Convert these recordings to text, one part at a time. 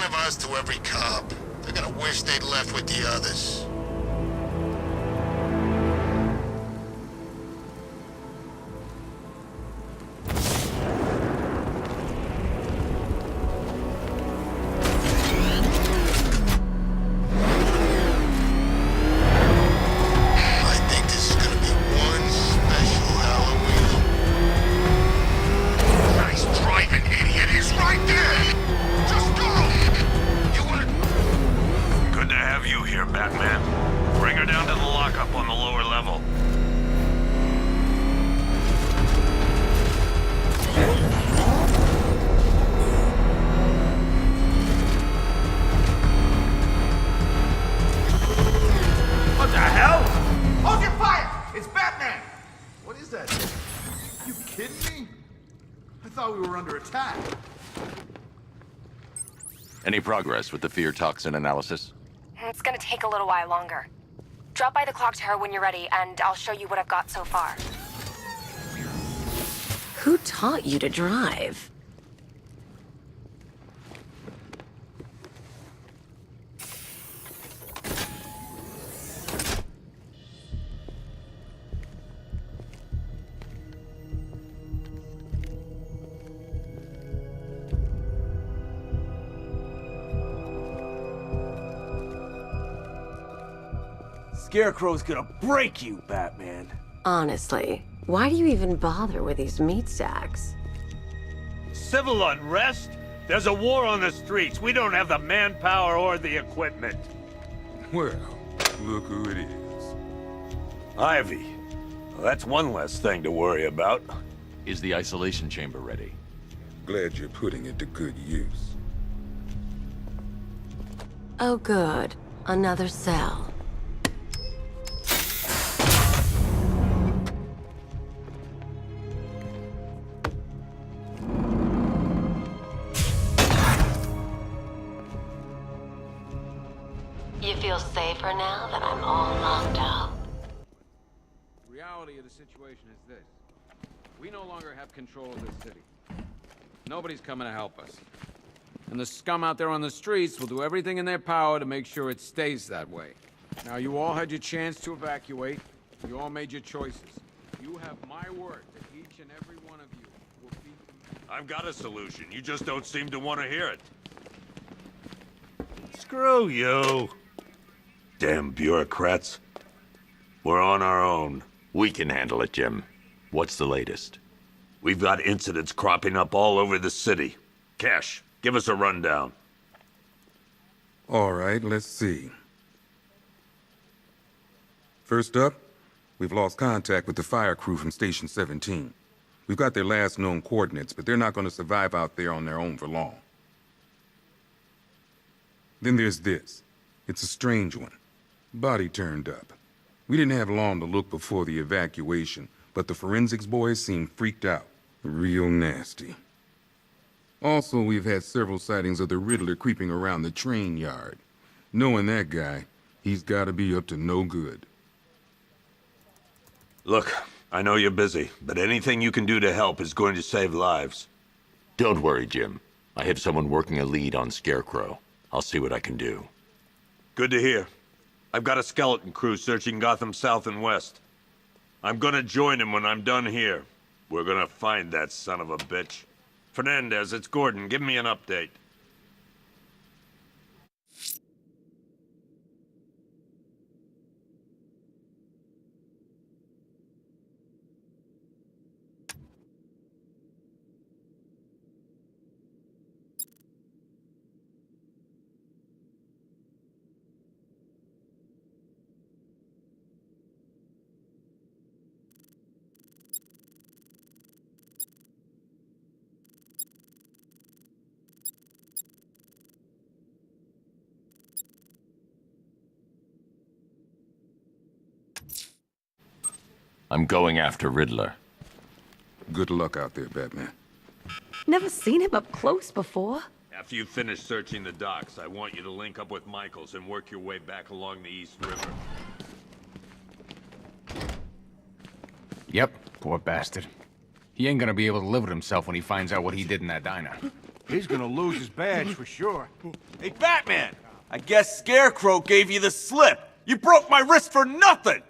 of us to every cop. They're gonna wish they'd left with the others. Any progress with the fear toxin analysis? It's gonna take a little while longer. Drop by the clock tower when you're ready, and I'll show you what I've got so far. Who taught you to drive? Scarecrow's gonna break you, Batman. Honestly, why do you even bother with these meat sacks? Civil unrest? There's a war on the streets. We don't have the manpower or the equipment. Well, look who it is. Ivy. Well, that's one less thing to worry about. Is the isolation chamber ready? Glad you're putting it to good use. Oh good, another cell. You feel safer now that I'm all locked up? The reality of the situation is this. We no longer have control of this city. Nobody's coming to help us. And the scum out there on the streets will do everything in their power to make sure it stays that way. Now, you all had your chance to evacuate. You all made your choices. You have my word that each and every one of you will be... I've got a solution. You just don't seem to want to hear it. Screw you. Damn bureaucrats. We're on our own. We can handle it, Jim. What's the latest? We've got incidents cropping up all over the city. Cash, give us a rundown. All right, let's see. First up, we've lost contact with the fire crew from Station 17. We've got their last known coordinates, but they're not going to survive out there on their own for long. Then there's this. It's a strange one. Body turned up. We didn't have long to look before the evacuation, but the forensics boys seemed freaked out. Real nasty. Also, we've had several sightings of the Riddler creeping around the train yard. Knowing that guy, he's got to be up to no good. Look, I know you're busy, but anything you can do to help is going to save lives. Don't worry, Jim. I have someone working a lead on Scarecrow. I'll see what I can do. Good to hear. I've got a skeleton crew searching Gotham South and West. I'm gonna join him when I'm done here. We're gonna find that son of a bitch. Fernandez, it's Gordon. Give me an update. I'm going after Riddler. Good luck out there, Batman. Never seen him up close before. After you finish searching the docks, I want you to link up with Michaels and work your way back along the East River. Yep, poor bastard. He ain't gonna be able to live with himself when he finds out what he did in that diner. He's gonna lose his badge for sure. Hey, Batman! I guess Scarecrow gave you the slip. You broke my wrist for nothing!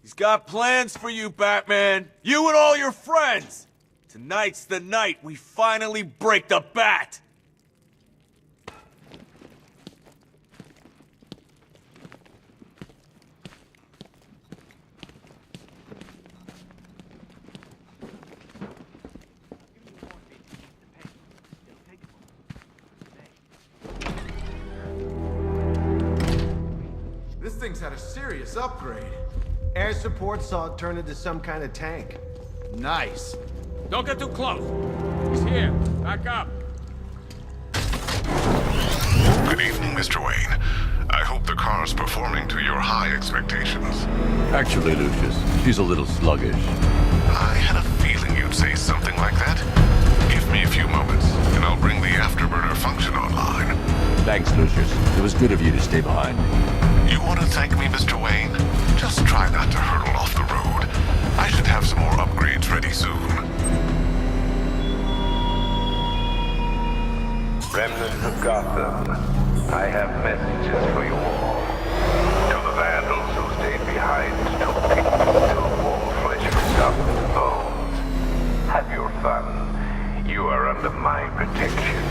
He's got plans for you, Batman. You and all your friends. Tonight's the night we finally break the bat. This thing's had a serious upgrade. Air support saw it turn into some kind of tank. Nice. Don't get too close. He's here. Back up. Good evening, Mr. Wayne. I hope the car's performing to your high expectations. Actually, Lucius, she's a little sluggish. I had a feeling you'd say something like that. Give me a few moments, and I'll bring the afterburner function online. Thanks, Lucius. It was good of you to stay behind. You want to thank me, Mr. Wayne? Just try not to hurtle off the road. I should have some more upgrades ready soon. Remnants of Gotham, I have messages for you all. To the vandals who stayed behind to pick the wall flesh from Gotham's bones. Have your fun. You are under my protection.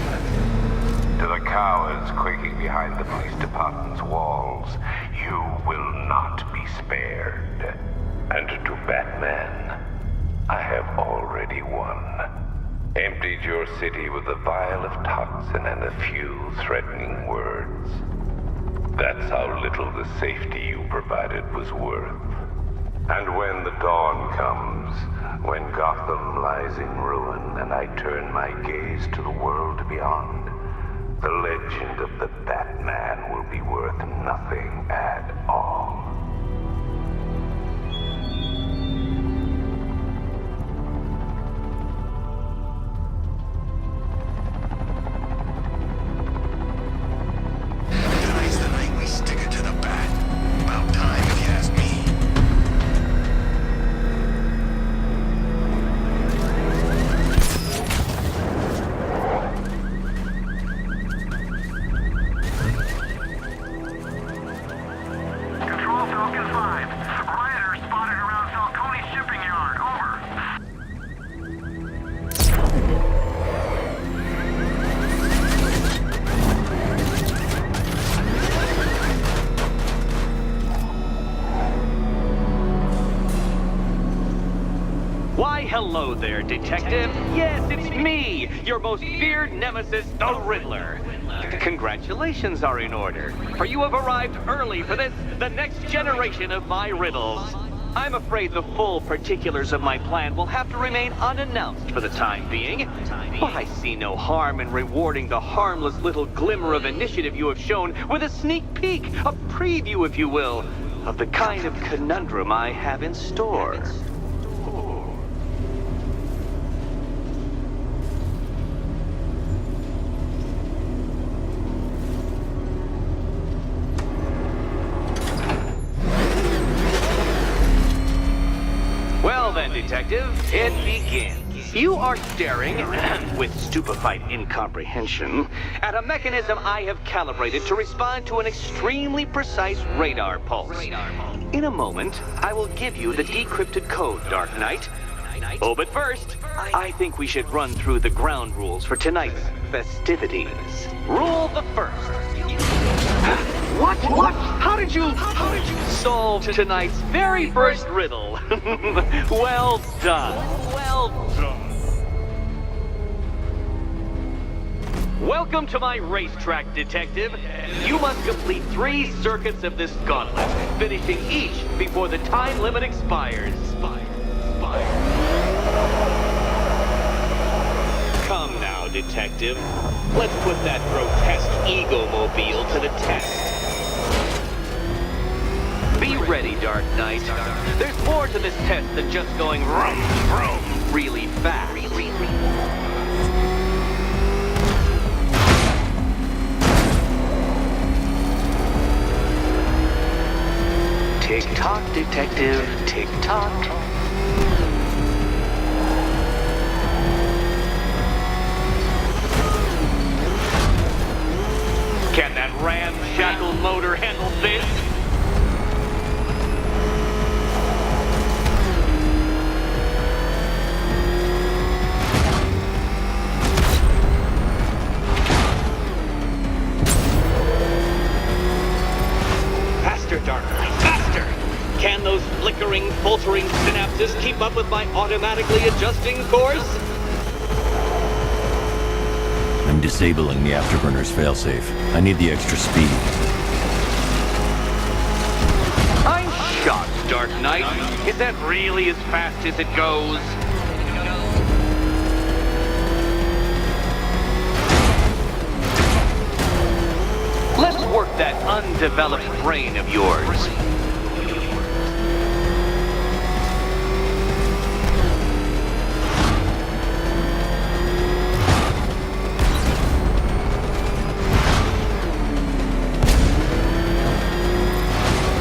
To the cowards quaking behind the police department's walls, you will not be spared. And to Batman, I have already won. Emptied your city with a vial of toxin and a few threatening words. That's how little the safety you provided was worth. And when the dawn comes, when Gotham lies in ruin and I turn my gaze to the world beyond, the legend of the Batman will be worth nothing at all. Tonight's the night we stick it to the bat. About time, if you ask me. Control Falcon 5. Rioters spotted around Falcone shipping yard. Over. Why, hello there, Detective. Yes, it's me, your most feared nemesis, the Riddler. Congratulations are in order, for you have arrived early for this, the next generation of my riddles. I'm afraid the full particulars of my plan will have to remain unannounced for the time being, but I see no harm in rewarding the harmless little glimmer of initiative you have shown with a sneak peek, a preview, if you will, of the kind of conundrum I have in store. Well then, Detective, it begins. You are staring, with stupefied incomprehension, at a mechanism I have calibrated to respond to an extremely precise radar pulse. In a moment, I will give you the decrypted code, Dark Knight. Oh, but first, I think we should run through the ground rules for tonight's festivities. Rule the first. What? How did you solve tonight's very first riddle? Well done. Well done. Welcome to my racetrack, Detective. You must complete 3 circuits of this gauntlet, finishing each before the time limit expires. Come now, Detective. Let's put that grotesque ego-mobile to the test. Be ready, Dark Knight. There's more to this test than just going vroom, vroom, really fast. Tick-tock, Detective, tick-tock. ramshackle motor handle this? Faster, Dark Knight, faster! Can those flickering, faltering synapses keep up with my automatically adjusting course? I'm disabling the afterburner's failsafe. I need the extra speed. I'm shocked, Dark Knight. Is that really as fast as it goes? Let's work that undeveloped brain of yours.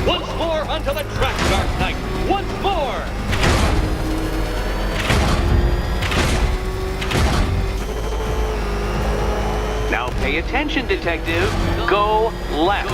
Once more onto the track, Dark Knight! Once more! Now pay attention, Detective. Go left.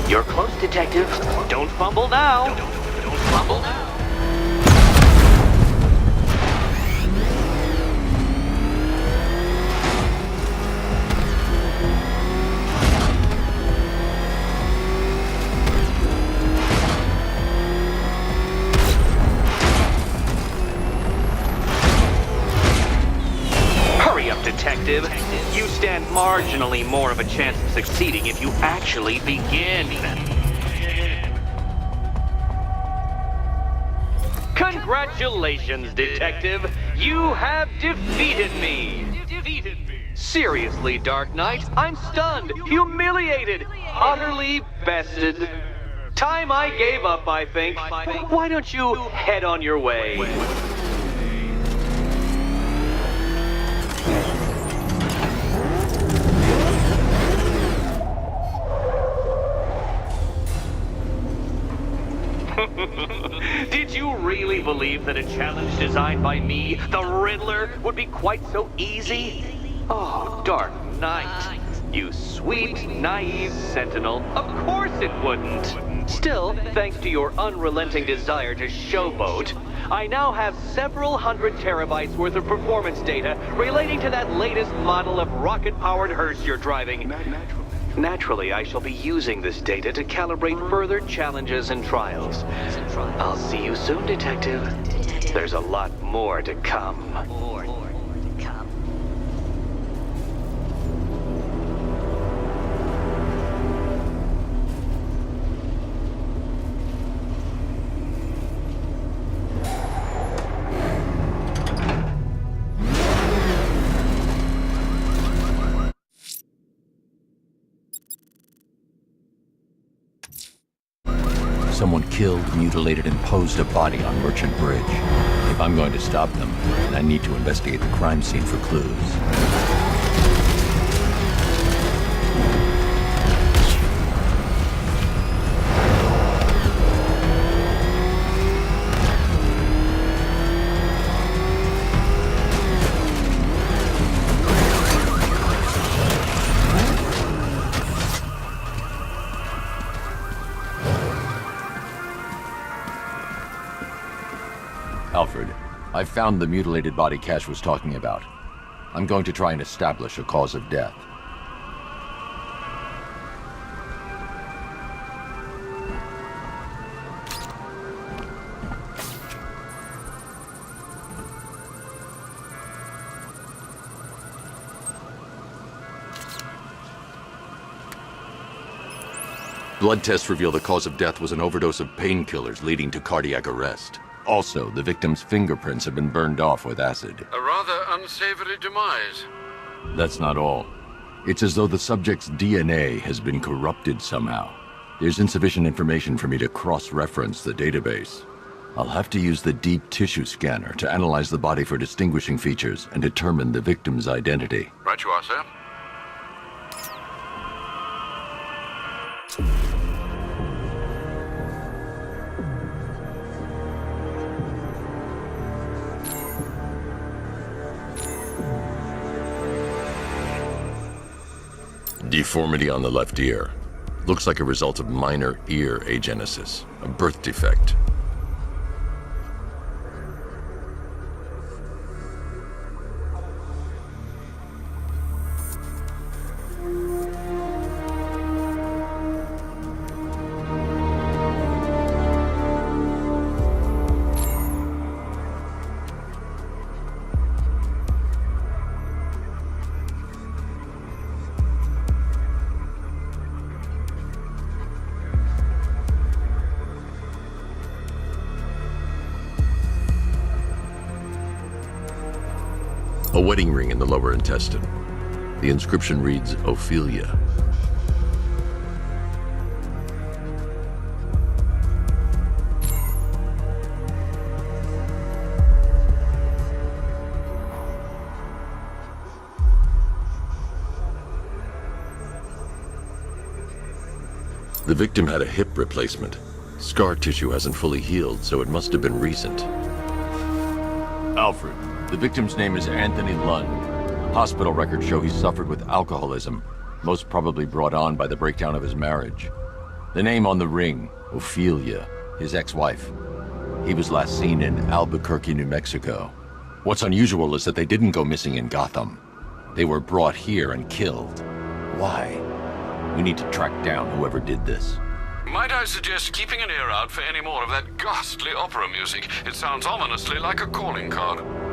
You're close, Detective. Don't fumble now. Don't fumble now. Hurry up, Detective. You stand marginally more of a chance of succeeding if you actually begin. Congratulations, Detective. You have defeated me. Seriously, Dark Knight, I'm stunned, humiliated, utterly bested. Time I gave up, I think. Why don't you head on your way? Did you really believe that a challenge designed by me, the Riddler, would be quite so easy? Oh, Dark Knight. You sweet, naive sentinel. Of course it wouldn't. Still, thanks to your unrelenting desire to showboat, I now have several hundred terabytes worth of performance data relating to that latest model of rocket-powered hearse you're driving. Naturally, I shall be using this data to calibrate further challenges and trials. I'll see you soon, Detective. There's a lot more to come. Someone killed, mutilated, and posed a body on Merchant Bridge. If I'm going to stop them, I need to investigate the crime scene for clues. Alfred, I've found the mutilated body Cash was talking about. I'm going to try and establish a cause of death. Blood tests reveal the cause of death was an overdose of painkillers leading to cardiac arrest. Also, the victim's fingerprints have been burned off with acid. A rather unsavory demise. That's not all. It's as though the subject's DNA has been corrupted somehow. There's insufficient information for me to cross-reference the database. I'll have to use the deep tissue scanner to analyze the body for distinguishing features and determine the victim's identity. Right you are, sir. Deformity on the left ear. Looks like a result of minor ear agenesis, a birth defect. A wedding ring in the lower intestine. The inscription reads, Ophelia. The victim had a hip replacement. Scar tissue hasn't fully healed, so it must have been recent. Alfred. The victim's name is Anthony Lund. Hospital records show he suffered with alcoholism, most probably brought on by the breakdown of his marriage. The name on the ring, Ophelia, his ex-wife. He was last seen in Albuquerque, New Mexico. What's unusual is that they didn't go missing in Gotham. They were brought here and killed. Why? We need to track down whoever did this. Might I suggest keeping an ear out for any more of that ghastly opera music? It sounds ominously like a calling card.